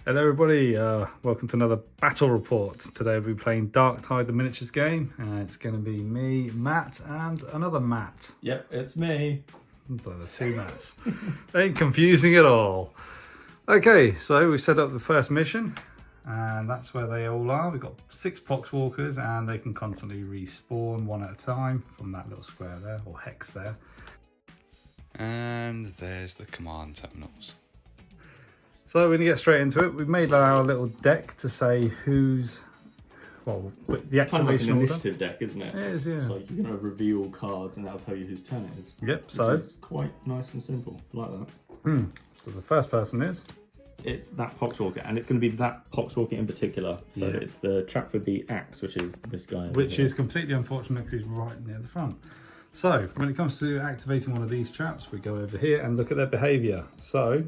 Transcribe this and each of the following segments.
Hello everybody, welcome to another battle report. Today we'll be playing Darktide the Miniatures Game. It's going to be me, Matt, and another Matt. Yep, it's me. So the two Matts. Ain't confusing at all. Okay, so we set up the first mission, and that's where they all are. We've got 6 poxwalkers, and they can constantly respawn one at a time from that little square there, or hex there. And there's the command terminals. So we're going to get straight into it. We've made our little deck to say who's, well, the activation kind of like an order. initiative deck, isn't it? It is, yeah. It's like you're going to reveal cards and that'll tell you whose turn it is. Yep, so. It's quite nice and simple. I like that. So the first person is? It's that poxwalker, and it's going to be that poxwalker in particular. So Yeah. it's the chap with the axe, which is this guy. Which is completely unfortunate because he's right near the front. So when it comes to activating one of these traps, we go over here and look at their behaviour. So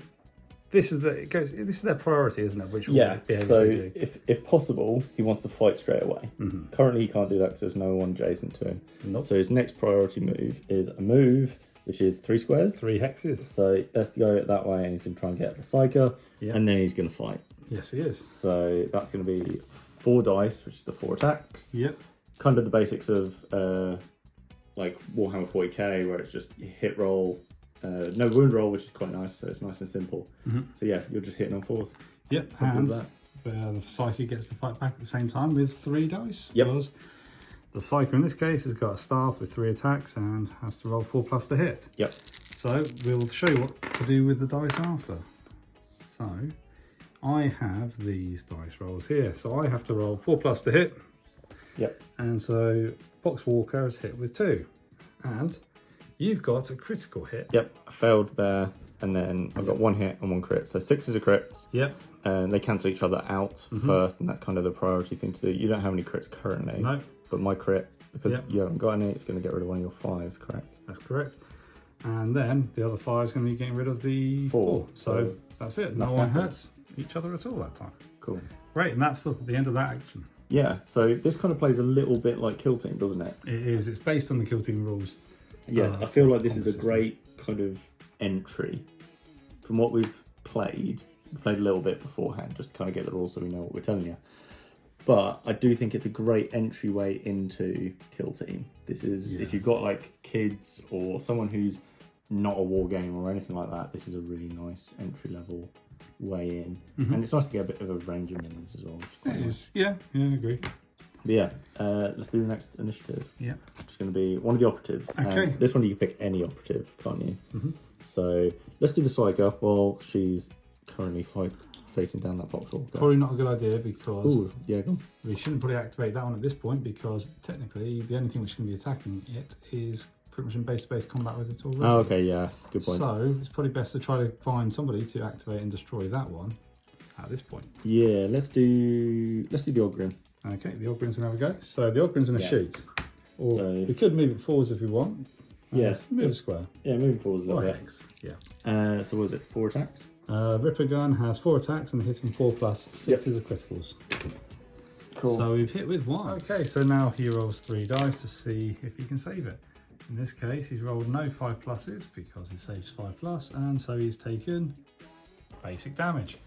this is this is their priority, isn't it? Which behaviours so they do. if possible, he wants to fight straight away. Currently, he can't do that because there's no one adjacent to him. Nope. So his next priority move is a move, which is 3 squares. 3 hexes. So let's go it that way, and he's going to try and get the Psyker, and then he's going to fight. Yes, he is. So that's going to be 4 dice, which is the 4 attacks. Yep. Kind of the basics of like Warhammer 40k, where it's just hit roll, no wound roll, which is quite nice. So it's nice and simple. So yeah, you're just hitting on 4s. Yep. Simple And as that. the Psyker gets to fight back at the same time with 3 dice. Yep. Because the Psyker in this case has got a staff with 3 attacks and has to roll 4+ to hit. Yep. So we'll show you what to do with the dice after. So I have these dice rolls here. So I have to roll 4+ to hit. Yep. And so Poxwalker is hit with 2. And you've got a critical hit. Yep. I failed there, and then I've got 1 hit and 1 crit. So 6s are crits. Yep. And they cancel each other out first, and that's kind of the priority thing to do. You don't have any crits currently. No. But my crit, because you haven't got any, it's going to get rid of one of your 5s, correct? That's correct. And then the other 5 is going to be getting rid of the 4. So that's it. No one hurts each other at all that time. Cool. Great, and that's the end of that action. Yeah, so this kind of plays a little bit like Kill Team, doesn't it? It is. It's based on the Kill Team rules. Yeah, I feel like this is a system. great kind of entry. From what we played a little bit beforehand, just to kind of get the rules so we know what we're telling you. But I do think it's a great entryway into Kill Team. This is, if you've got like kids or someone who's not a war game or anything like that, this is a really nice entry level way in. And it's nice to get a bit of a range of minis as well. Which is quite nice. Yeah, I agree. But yeah, let's do the next initiative. Yeah. It's going to be one of the operatives. Okay. And this one you can pick any operative, can't you? So let's do the Psyker while she's currently facing down that box wall. Probably not a good idea because go on. we shouldn't probably activate that one at this point because technically the only thing which can be attacking it is pretty much in base-to-base combat with it already. Oh, okay, yeah, good point. So it's probably best to try to find somebody to activate and destroy that one at this point. Yeah, let's do the Ogrim. Okay, the Ogrin's gonna have a go. So the Ogrin's gonna shoot. Or So- we could move it forwards if we want. Yes. Move a square. Yeah, moving forwards a little Or bit. hex. Yeah. So what was it, 4 attacks? Ripper Gun has 4 attacks and hitting 4+, 6 is a criticals. Cool. So we've hit with 1. Okay, so now he rolls 3 dice to see if he can save it. In this case, he's rolled no 5+s because he saves 5+, and so he's taken basic damage.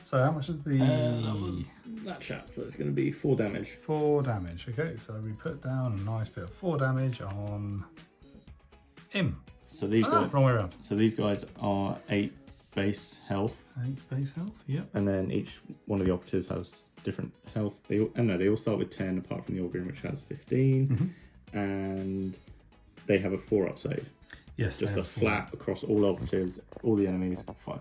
So how much is the... that was that chap, so it's going to be 4 damage. 4 damage. Okay, so we put down a nice bit of 4 damage on him. So these guys, Wrong way around. so these guys are 8 base health, 8 base health, yep. and then each one of the operatives has different health. They all start with 10, apart from the Ogrim, which has 15, and they have a 4-up save. Yes, Just a flat across all operatives, all the enemies, 5+.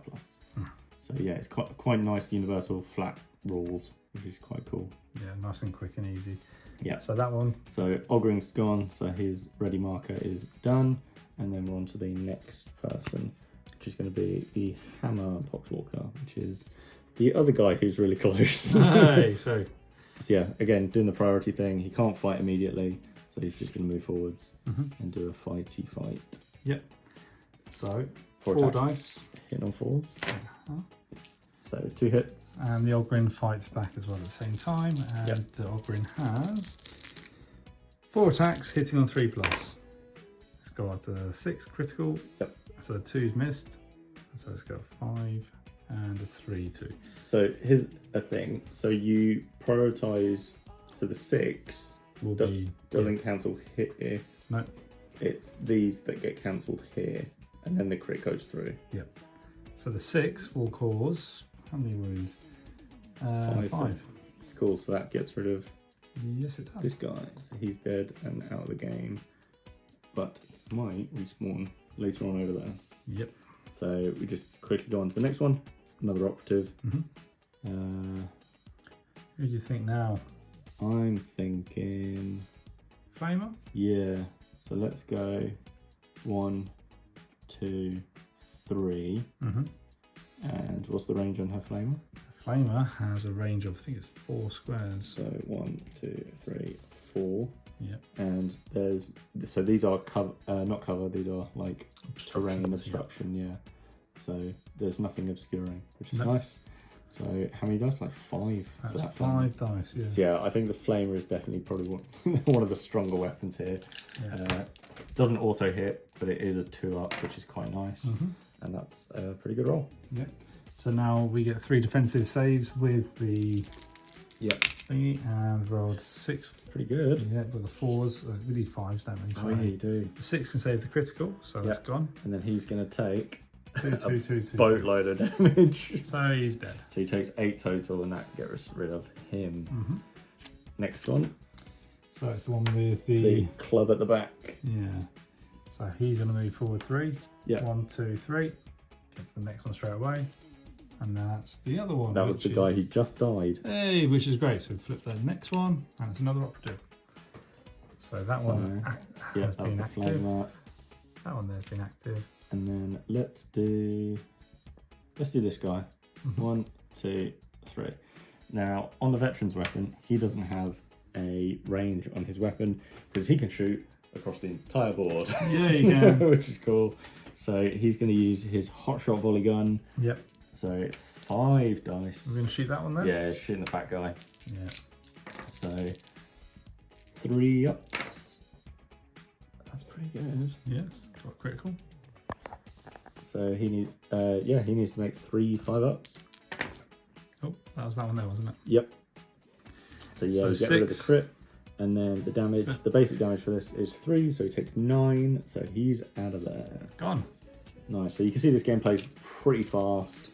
So yeah, it's quite nice universal flat rules, which is quite cool. Yeah, nice and quick and easy. Yeah. So that one. So Ogrim's gone, so his ready marker is done, and then we're on to the next person, which is going to be the Hammer Poxwalker, which is the other guy who's really close. Hey, so yeah, again, doing the priority thing. He can't fight immediately, so he's just going to move forwards and do a fighty fight. Yep. So 4 4 attacks. dice. Hitting on 4s. So 2 hits. And the Ogrin fights back as well at the same time. And Yep. the Ogrin has 4 attacks, hitting on 3+. Let's go up to 6 critical. Yep. So the 2's missed. So let's go 5, and a 3/2. So here's a thing. So you prioritize. So the 6 Will be doesn't cancel here. no. It's these that get cancelled here, and then the crit goes through. Yep. So the 6 will cause how many wounds? 5. Cool. So that gets rid of Yes, it does. this guy. So he's dead and out of the game, but might respawn later on over there. Yep. So we just quickly go on to the next one. Another operative. Who do you think now? I'm thinking, Flamer? yeah. So let's go 1, 2, 3. And what's the range on her flamer? Flamer has a range of, I think it's 4 squares. So 1, 2, 3, 4. Yep. And there's, so these are cover, not cover, these are like terrain obstruction, yeah. So there's nothing obscuring, which is nice. So how many dice? Like 5. That's that 5 dice, yeah. So yeah, I think the flamer is definitely probably one of the stronger weapons here. Yeah. Doesn't auto hit, but it is a 2-up, which is quite nice. And that's a pretty good roll. Yep. So now we get 3 defensive saves with the thingy, and rolled 6. Pretty good. Yeah, with the 4s. We need 5s, don't we? So Oh yeah, you do. the 6 can save the critical, so that's gone. And then he's going to take 2. boatload of damage. So he's dead. So he takes 8 total, and that gets rid of him. Next one. So it's the one with the The club at the back. yeah. So he's going to move forward 3. Yeah. 1, 2, 3. Gets the next one straight away. And that's the other one. That was the guy who just died. Hey, which is great. So flip the next one, and it's another operative. So that one has been active. That one there's been active. And then let's do this guy. 1, 2, 3. Now on the veteran's weapon, he doesn't have a range on his weapon because he can shoot across the entire board. Yeah, you can. Which is cool. So he's going to use his hotshot volley gun. Yep. So it's 5 dice. We're going to shoot that one then? Yeah, shooting the fat guy. Yeah. So 3 ups. That's pretty good. Yes, got critical. So he needs, he needs to make 3 5-ups. Oh, that was that one there, wasn't it? Yep. So yeah, So we get rid of the 6. crit, and then the damage. The basic damage for this is 3, so he takes 9. So he's out of there. Gone. Nice. So you can see this game plays pretty fast.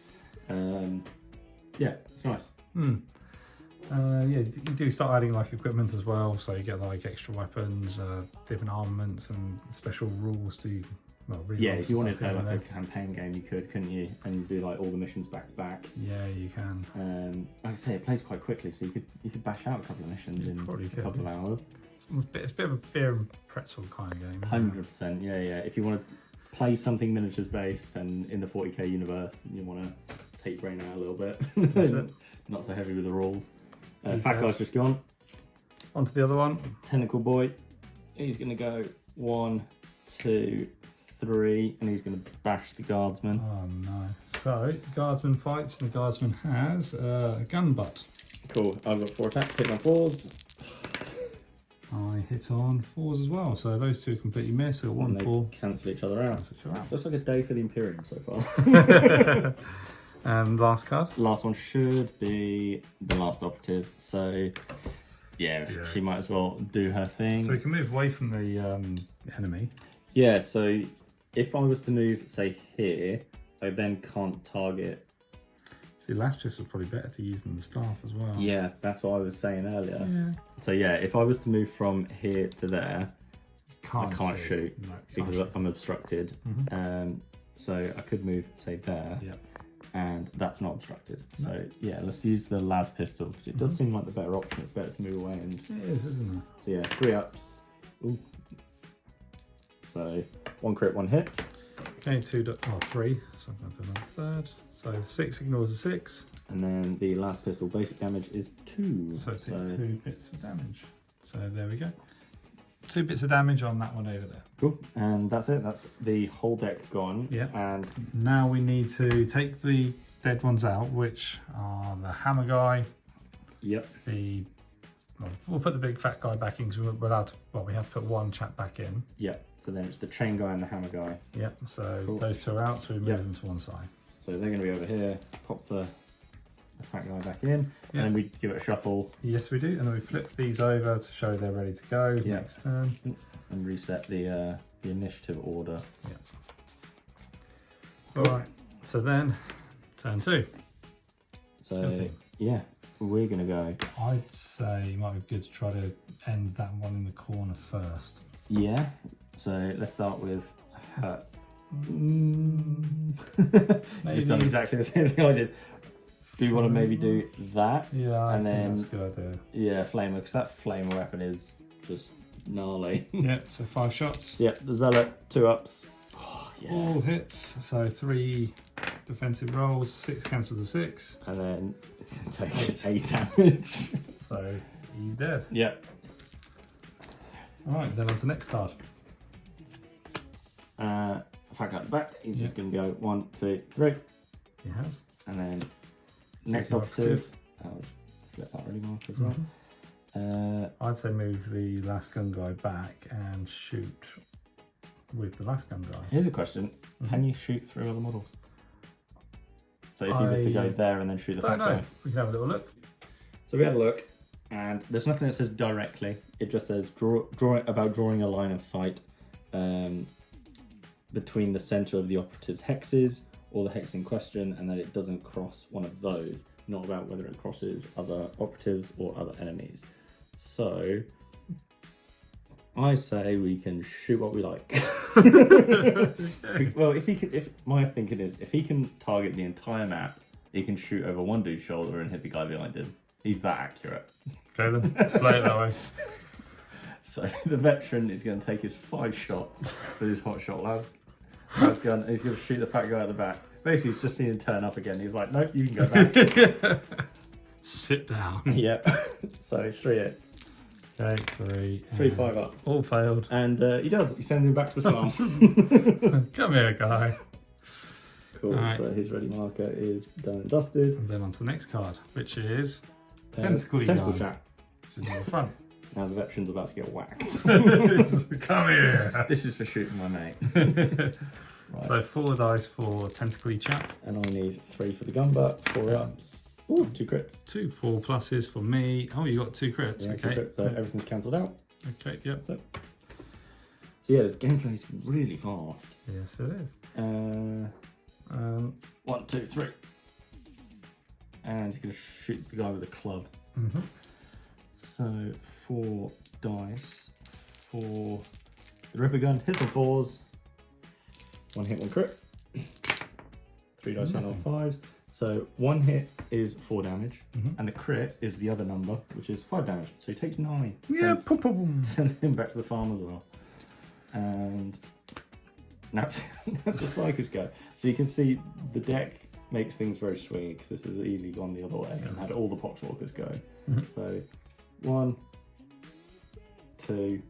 Yeah, it's nice. Yeah, you do start adding like equipment as well, so you get like extra weapons, different armaments, and special rules to. Well, Yeah, if you wanted to play like a campaign game, you could, couldn't you? And do like all the missions back to back. Yeah, you can. Like I say, it plays quite quickly, so you could bash out a couple of missions in a couple of hours. It's a bit of a beer and pretzel kind of game. 100%, yeah. If you want to play something miniatures based and in the 40k universe, and you want to take your brain out a little bit, not so heavy with the rules. Fat guy's just gone. On to the other one. Tentacle boy. He's going to go 1, 2, 3, and he's going to bash the guardsman. Oh no. So, guardsman fights, and the guardsman has a gun butt. Cool. I've got 4 attacks, hit on 4s. I hit on 4s as well, so those 2 completely miss. So 1, 4. Cancel each other out. So it's like a day for the Imperium so far. And last card. Last one should be the last operative. So, yeah, she might as well do her thing. So we can move away from the enemy. Yeah, so if I was to move, say, here, I then can't target. See, last pistol is probably better to use than the staff as well. Yeah, that's what I was saying earlier. Yeah. So yeah, if I was to move from here to there, I can't shoot because I'm obstructed. So I could move, say, there. Yep. And that's not obstructed. So yeah, let's use the las pistol. It does seem like the better option. It's better to move away. And it is, isn't it? so yeah, 3 ups. Ooh. So 1 crit, 1 hit. Okay, 3. So I'm going to do another 3rd. So the 6 ignores the 6. And then the last pistol basic damage is 2. So it takes 2 bits of damage. So there we go. 2 bits of damage on that one over there. Cool. And that's it. That's the whole deck gone. Yeah. And now we need to take the dead ones out, which are the hammer guy. Yep. We'll put the big fat guy back in because we're allowed to. Well, we have to put 1 chap back in. Yep. So then it's the chain guy and the hammer guy. Yep. So those 2 are out. So we move them to one side. So they're going to be over here. Pop the fat guy back in, and then we give it a shuffle. Yes, we do. And then we flip these over to show they're ready to go next turn. And reset the initiative order. Yeah. All right. So then, turn 2. So yeah, we're going to go. I'd say it might be good to try to end that one in the corner first. Yeah. So let's start with her. Just done exactly the same thing I did. Do you want to maybe do that? Yeah, I think that's a good idea. Yeah, flamer, because that flamer weapon is just gnarly. Yeah, so 5 shots. Yeah, the zealot, 2 ups. Oh, yeah. All hits, so 3 defensive rolls, 6 cancel the 6. And then it's going to take 8 damage. So he's dead. Yeah. Alright, then on to the next card. Fact at the back, he's just going to go 1, 2, 3. He has. And then next operative. I'll flip that really mark as well. I'd say move the last gun guy back and shoot with the last gun guy. Here's a question. Can you shoot through other models? So if he was to go there and then shoot the fat guy? We can have a little look. So we had a look, and there's nothing that says directly. It just says drawing a line of sight between the center of the operative's hexes or the hex in question, and that it doesn't cross one of those. Not about whether it crosses other operatives or other enemies. So I say we can shoot what we like. Well, if my thinking is, if he can target the entire map, he can shoot over one dude's shoulder and hit the guy behind him. He's that accurate. Okay then, let's play it that way. So the veteran is going to take his 5 shots with his hot shot las gun, and he's going to shoot the fat guy at the back. Basically, he's just seen him turn up again. He's like, nope, you can go back. Sit down. Yep. So 3 hits. Okay, 3 5 ups. All failed. And he does. He sends him back to the farm. Come here, guy. Cool. Right. So his ready marker is done and dusted. And then on to the next card, which is Tentacle Chat. Which is on the front. Now the veteran's about to get whacked. Come here. This is for shooting my mate. Right. So 4 dice for Tentacle Chat. And I need 3 for the gun butt, 4 ups. Ooh, 2 crits. 2 4 pluses for me. Oh, you got 2 crits. Yeah, okay. 2 crits, so everything's cancelled out. Okay, yep. So yeah, the gameplay's really fast. Yes, it is. 1, 2, 3. And you're going to shoot the guy with a club. So 4 dice for the Ripper gun. Hits on 4s. 1 hit, 1 crit. 3 dice on 5s. So 1 hit is 4 damage, and the crit is the other number, which is 5 damage. So he takes 9. Yeah, Sends him back to the farm as well. And that's the Psychos go. So you can see the deck makes things very swingy, because this has easily gone the other way and had all the Poxwalkers go. So 1, 2,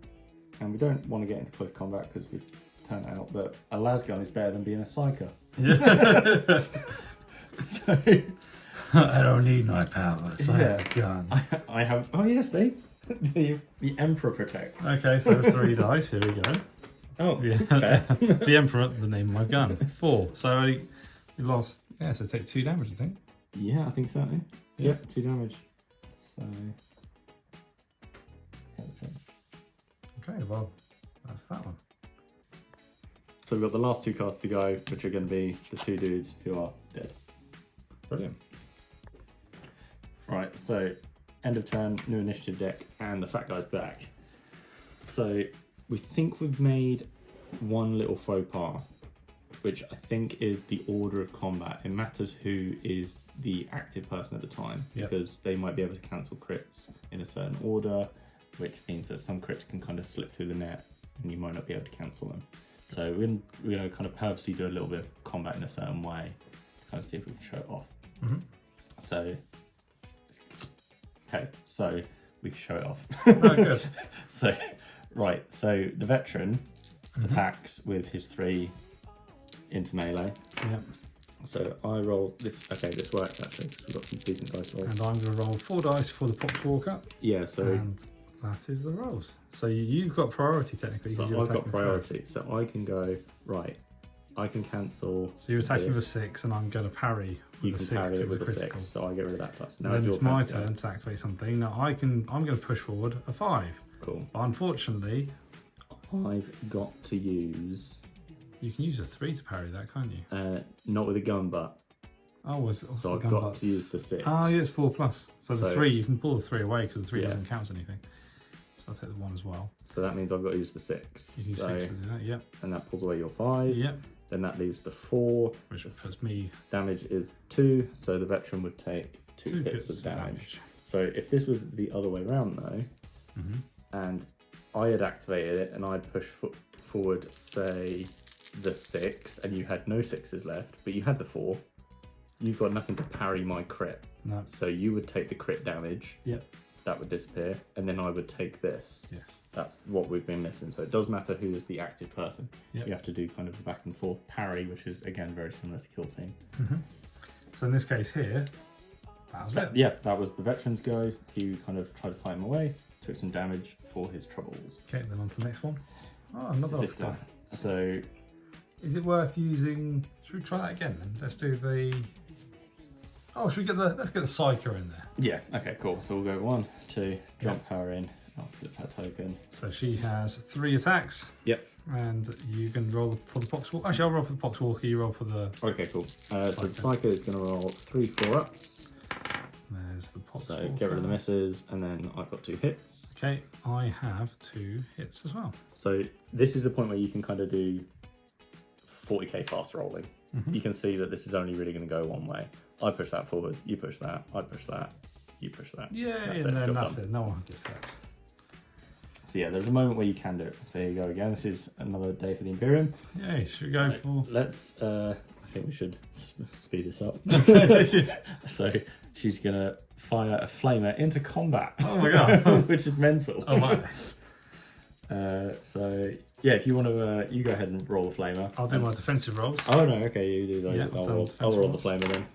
and we don't want to get into close combat because we've turned out that a lasgun is better than being a Psycho. Yeah. So I don't need my powers. I have a gun. I have. Oh yeah, see, the Emperor protects. Okay, so 3 dice. Here we go. Oh yeah. Fair. The Emperor, the name of my gun. 4. So we lost. Yeah, so take 2 damage, I think. Yeah, I think so. Yeah, yep, 2 damage. So. Okay, well, that's that one. So we've got the last 2 cards to go, which are going to be the 2 dudes who are dead. Brilliant. Right, so end of turn, new initiative deck, and the fat guy's back. So we think we've made one little faux pas, which I think is the order of combat. It matters who is the active person at the time, because they might be able to cancel crits in a certain order, which means that some crits can kind of slip through the net and you might not be able to cancel them. So we're going to kind of purposely do a little bit of combat in a certain way to kind of see if we can show it off. So, okay, so we can show it off. Oh, good. So, right, so the veteran attacks with his 3 into melee. Yep. So I roll this. Okay, this works actually, because we've got some decent dice rolls. And I'm going to roll 4 dice for the Poxwalker. Yeah, so. And that is the rolls. So you've got priority technically. So I've got priority, so I can go, right, I can cancel. So you're attacking with a this. 6, and I'm going to parry You with a can 6 parry because it it's with a a critical. 6, so I get rid of that plus. Now Then it's it's your my turn to go. turn to activate something. Now I'm going to push forward a 5. Cool. But unfortunately, I've got to use. you can use a 3 to parry that, can't you? Not with a gun, but. Oh, what's So the I've gun got butts? to use the 6. Oh, yeah, it's 4 plus. So the So- 3, you can pull the 3 away because the 3 Yeah. doesn't count as anything. So I'll take the 1 as well. So that means I've got to use the 6. You use So, 6 to do that, yep. and that pulls away your 5. Yep. Then that leaves the 4. Which puts me Damage is 2, so the veteran would take 2 2 hits of damage. So if this was the other way around though, Mhm. and I had activated it and I'd push forward, say, the 6, and you had no 6s left, but you had the 4, you've got nothing to parry my crit. No. So you would take the crit damage, Yep. that would disappear, and then I would take this. Yes. That's what we've been missing. So it does matter who is the active person. Yep. You have to do kind of a back and forth parry, which is again very similar to Kill Team. So in this case here, that was it. Yeah, that was the veteran's go. He kind of tried to fight him away, took some damage for his troubles. Okay, then on to the next one. Oh, another This guy. operative. So Is it worth using? Should we try that again then? Let's do the. Oh, should we get the? Let's get the Psyker in there. yeah, okay, cool. So we'll go 1, 2, jump her in. I'll flip her token. So she has 3 attacks. Yep. And you can roll for the Poxwalker. Actually, I'll roll for the Poxwalker. You roll for the. Okay, cool. So the Psycho is going to roll 3 4-ups. There's the Poxwalker. So get rid of the misses, and then I've got 2 hits. Okay, I have 2 hits as well. So this is the point where you can kind of do 40k fast rolling. You can see that this is only really going to go one way. I push that forwards, you push that, I push that, you push that. Yeah, That's and it, then job that's done. it. No one gets hurt. So yeah, there's a moment where you can do it. So here you go again. This is another day for the Imperium. Yay, should we go for. Let's, I think we should speed this up. So she's going to fire a flamer into combat. Oh my god. Which is mental. Oh my. So yeah, if you want to, you go ahead and roll the flamer. I'll do my defensive rolls. Oh no, okay, you do those. Yeah, I'll I've roll, done I'll roll the defensive flamer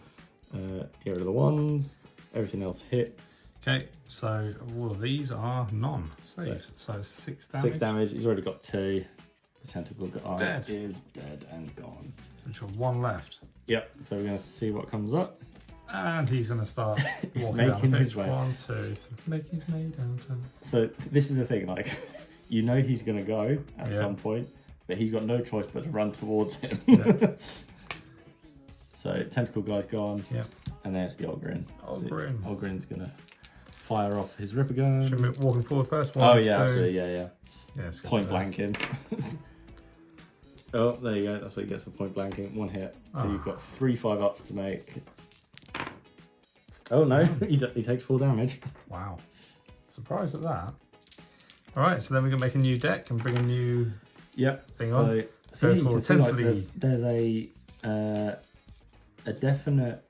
then. Get rid of the ones. Everything else hits. Okay, so all of these are non-saves. So 6 damage. 6 damage. He's already got 2. The tentacle guy Dead. is dead and gone. So we've got 1 left. Yep. So we're gonna see what comes up. And he's going to start He's walking down making the his pitch. way. 1, 2, 3. Make his way down to. So this is the thing, like, you know he's gonna go at Yeah. some point, but he's got no choice but to run towards him. Yeah. So tentacle guy's gone. Yep. And there's the Ogrin. Ogrin. So Ogrin's gonna fire off his Ripper gun. Should we walking forward first? Oh 1, yeah, 2. absolutely, yeah. Yeah, let's go Point for blank him. Oh, there you go. That's what he gets for point blanking. 1 hit. So you've got 3 5-ups to make. Oh no, he takes 4 damage. that. Wow. Surprised at that. Alright, so then we're going to make a new deck and bring a new. Yep. Thing so, on. So you for can see, like, intensely- there's a definite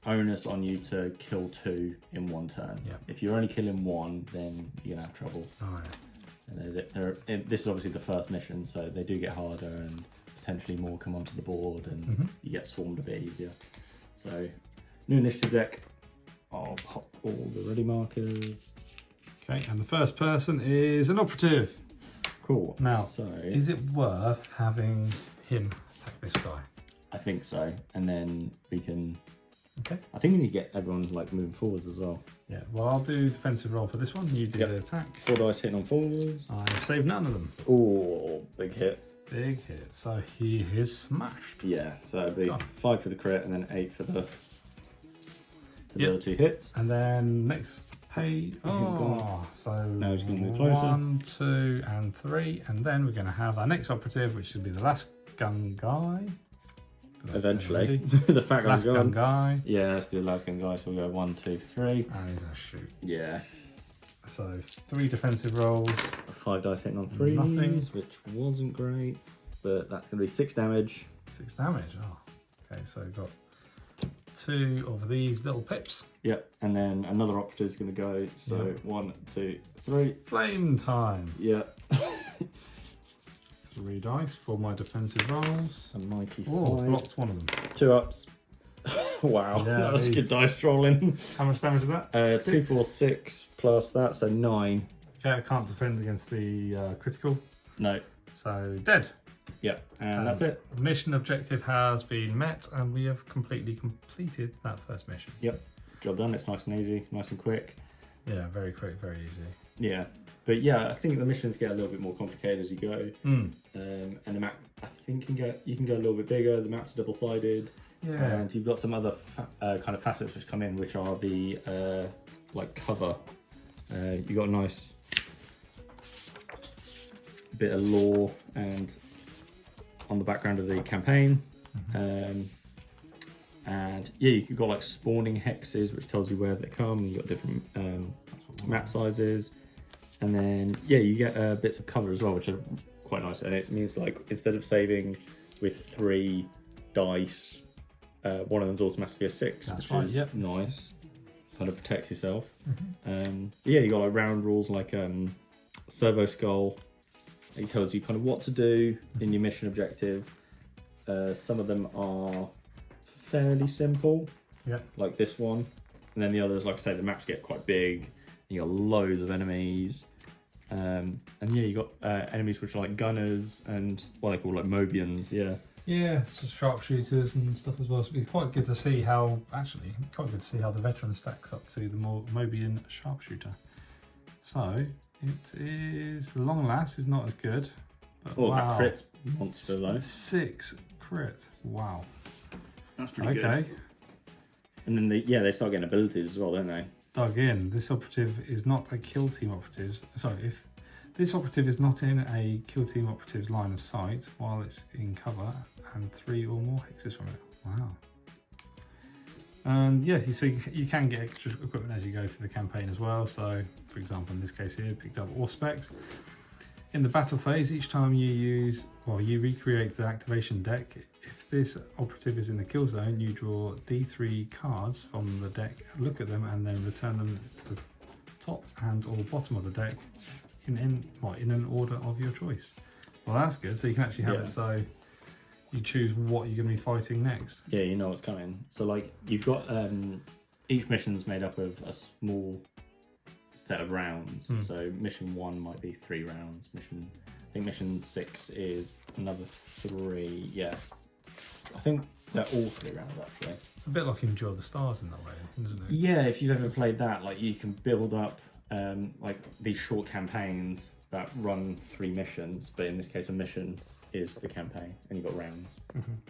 onus on you to kill 2 in 1 turn. Yep. If you're only killing 1, then you're gonna have trouble. Alright. And this is obviously the first mission, so they do get harder and potentially more come onto the board, and you get swarmed a bit easier. So, new initiative deck. I'll pop all the ready markers. Okay, and the first person is an operative. Cool. Now, so is it worth having him attack this guy? I think so, and then we can. Okay. I think we need to get everyone like moving forwards as well. Yeah, well, I'll do defensive roll for this one. You do Yep. the attack. 4 dice hitting on forwards. I've saved none of them. Oh, big hit. Big hit. So he is smashed. Yeah, so it'd be Gone. 5 for the crit and then 8 for the Yep. other 2 hits. And then next pay. gone. Oh, so Now he's gonna move closer. 1, 2, and 3. And then we're going to have our next operative, which should be the last gun guy. Eventually. The fat guy's Last gun gone. guy. Yeah, let's do the last gun guy. So we'll go 1, 2, 3. And he's going to shoot. Yeah. So 3 defensive rolls. 5 dice hitting on 3s, Nothing. which wasn't great. But that's going to be 6 damage. 6 damage. Oh, okay. So we've got 2 of these little pips. Yep. And then another operative's going to go. So Yep. 1, 2, 3. Flame time. Yep. 3 dice for my defensive rolls. A mighty 5. Oh, blocked one of them. 2 ups. Wow. Yeah, that was he's- good dice rolling. How much damage is that? 2, 6. 4, 6 plus that. So 9. Okay, I can't defend against the critical. No. So dead. Yep, and that's it. Mission objective has been met, and we have completely completed that first mission. Yep, job done. It's nice and easy, nice and quick. Yeah, very quick, very easy. Yeah, but yeah, I think the missions get a little bit more complicated as you go. And the map, I think, you can go a little bit bigger. The map's double-sided. Yeah. And you've got some other kind of facets which come in, which are the like cover. You've got a nice bit of lore and on the background of the campaign. And yeah, you've got like spawning hexes, which tells you where they come. You've got different map sizes. And then, yeah, you get bits of cover as well, which are quite nice. And it means like instead of saving with 3 dice, one of them's automatically a 6. That's which right, is yep. nice. Kind of protects yourself. Yeah, you got like round rules like servo skull. It tells you kind of what to do in your mission objective. Some of them are fairly simple, like this one, and then the others, like I say, the maps get quite big. You got loads of enemies, and yeah, you got enemies which are like gunners and what they call like Mobians. Yeah, so sharpshooters and stuff as well. So it'd be quite good to see how, the veteran stacks up to the more Mobian sharpshooter. So it is, long last is not as good. But Oh, wow. that crit monster though. 6 crit. Wow. That's pretty good. Okay. And then they start getting abilities as well, don't they? Dug in. This operative is not a kill team operative. Sorry, if this operative is not in a kill team operative's line of sight while it's in cover, and 3 or more hexes from it. Wow. And yeah, so you can get extra equipment as you go through the campaign as well. So, for example, in this case here, picked up Auspex. In the battle phase, each time you recreate the activation deck, if this operative is in the kill zone, you draw D3 cards from the deck, look at them, and then return them to the top and or bottom of the deck in an order of your choice. Well, that's good. So you can actually have it so you choose what you're going to be fighting next. Yeah, you know what's coming. So like you've got each mission's made up of a small set of rounds. So mission 1 might be 3 rounds. I think mission 6 is another 3. Yeah, I think they're all 3 rounds actually. It's a bit like Enjoy the Stars in that way, isn't it? Yeah, if you've ever played that, like you can build up like these short campaigns that run 3 missions, but in this case a mission is the campaign and you've got rounds.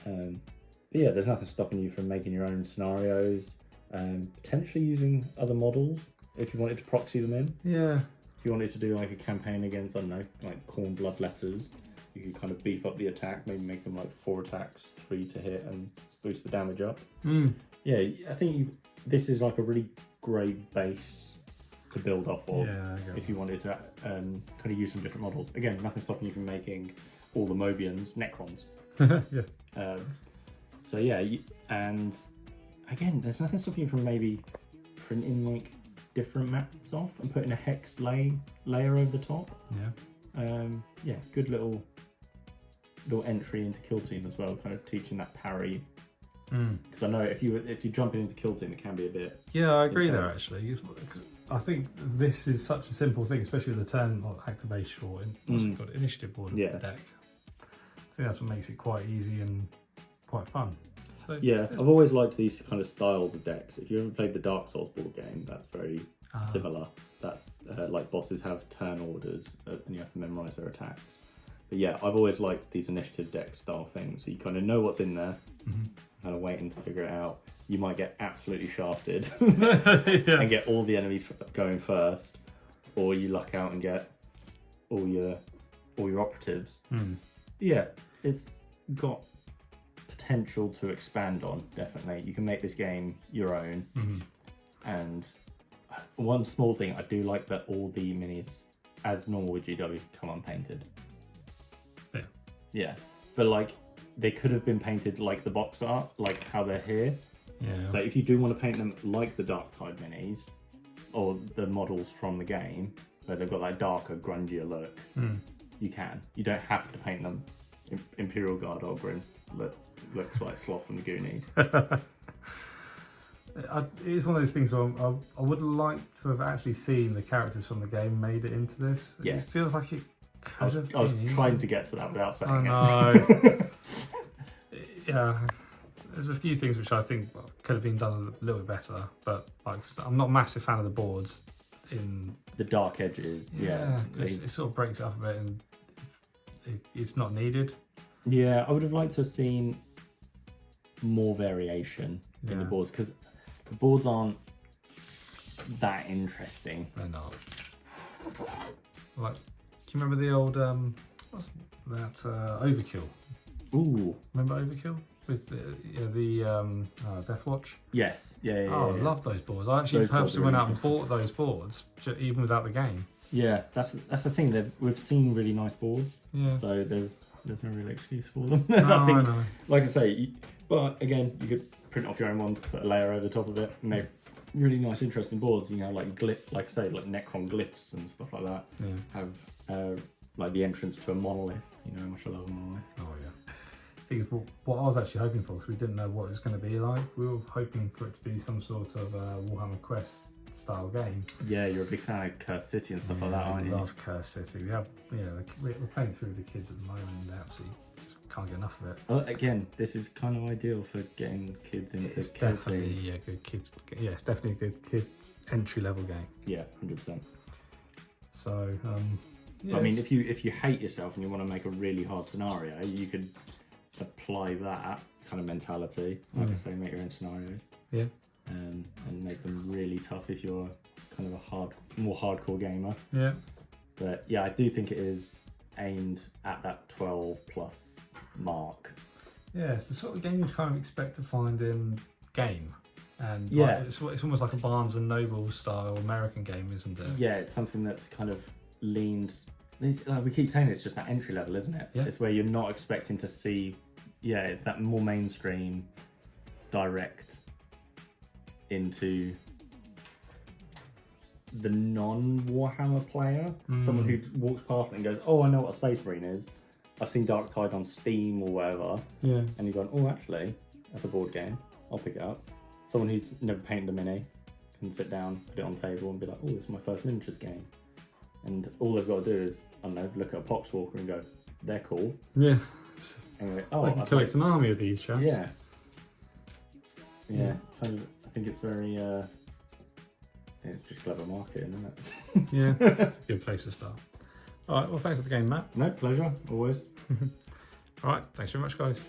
But yeah, there's nothing stopping you from making your own scenarios, potentially using other models if you wanted to proxy them in. Yeah. If you wanted to do like a campaign against, I don't know, like Corn Bloodletters, you could kind of beef up the attack, maybe make them like 4 attacks, 3 to hit, and boost the damage up. Yeah, I think this is like a really great base to build off of if you wanted to kind of use some different models. Again, nothing stopping you from making all the Mobians Necrons. So yeah, and again, there's nothing stopping you from maybe printing like different maps off and putting a hex layer over the top. Yeah, good little entry into Kill Team as well, kind of teaching that parry. Because I know if you jump into Kill Team, it can be a bit. Yeah, I agree intense. there actually. I think this is such a simple thing, especially with the turn activation or initiative board of the deck. I think that's what makes it quite easy and quite fun. So, yeah, I've always liked these kind of styles of decks. If you ever played the Dark Souls board game, that's very similar. That's like bosses have turn orders and you have to memorize their attacks. But yeah, I've always liked these initiative deck style things. So you kind of know what's in there, kind of waiting to figure it out. You might get absolutely shafted and get all the enemies going first, or you luck out and get all your operatives. Yeah, it's got potential to expand on, definitely. You can make this game your own. And one small thing, I do like that all the minis, as normal with GW, come unpainted. Yeah, but like they could have been painted like the box art, like how they're here. Yeah. So if you do want to paint them like the Darktide minis or the models from the game, where they've got that darker, grungier look, you can. You don't have to paint them Imperial Guard Ogren looks like Sloth from the Goonies. It's one of those things where I would like to have actually seen the characters from the game made it into this. Yes. It feels like I was trying to get to that without saying it. I know. Yeah, there's a few things which I think could have been done a little bit better, but like I'm not a massive fan of the boards in The dark edges, yeah. it sort of breaks it up a bit, and it's not needed. Yeah, I would have liked to have seen more variation in the boards, because the boards aren't that interesting. They're not. Like, do you remember the old what's that Overkill? Ooh. Remember Overkill with the Death Watch? Yes. Yeah. I love those boards. I actually purposely went out and bought those boards even without the game. Yeah, that's the thing. We've seen really nice boards. Yeah. So there's no real excuse for them. No, I think, I know. like I say, but again, you could print off your own ones, put a layer over the top of it, and make really nice, interesting boards. You know, like like I say, like Necron glyphs and stuff like that. Yeah. Have like the entrance to a monolith. You know how much I love a monolith. Oh yeah. Thing is, what I was actually hoping for, because we didn't know what it was going to be like. We were hoping for it to be some sort of Warhammer Quest style game. Yeah, you're a big fan of Cursed City and stuff like that, aren't you? I love Cursed City. We have, we're playing through the kids at the moment, and they absolutely just can't get enough of it. Well, again, this is kind of ideal for getting kids into It's kids. definitely good kids. Yeah, it's definitely a good kids entry level game. Yeah, 100%. So, I mean, if you hate yourself and you want to make a really hard scenario, you could apply that kind of mentality. Like I say, make your own scenarios. Yeah. And make them really tough if you're kind of a more hardcore gamer. Yeah. But yeah, I do think it is aimed at that 12 plus mark. Yeah, it's the sort of game you kind of expect to find in game. And yeah, it's almost like a Barnes and Noble style American game, isn't it? Yeah, it's something that's kind of leaned. Like we keep saying, it's just that entry level, isn't it? Yeah. It's where you're not expecting to see. Yeah, it's that more mainstream, direct into the non-Warhammer player. Someone who walks past it and goes, "Oh, I know what a Space Marine is. I've seen Darktide on Steam or wherever." Yeah. And you're going, "Oh, actually, that's a board game. I'll pick it up." Someone who's never painted a mini can sit down, put it on the table, and be like, "Oh, this is my first miniatures game." And all they've got to do is, I don't know, look at a Poxwalker and go, "They're cool." Yeah. Anyway, I can collect an army of these chaps. Yeah. I think it's very. It's just clever marketing, isn't it? Yeah, it's a good place to start. All right, well, thanks for the game, Matt. No, pleasure, always. All right, thanks very much, guys.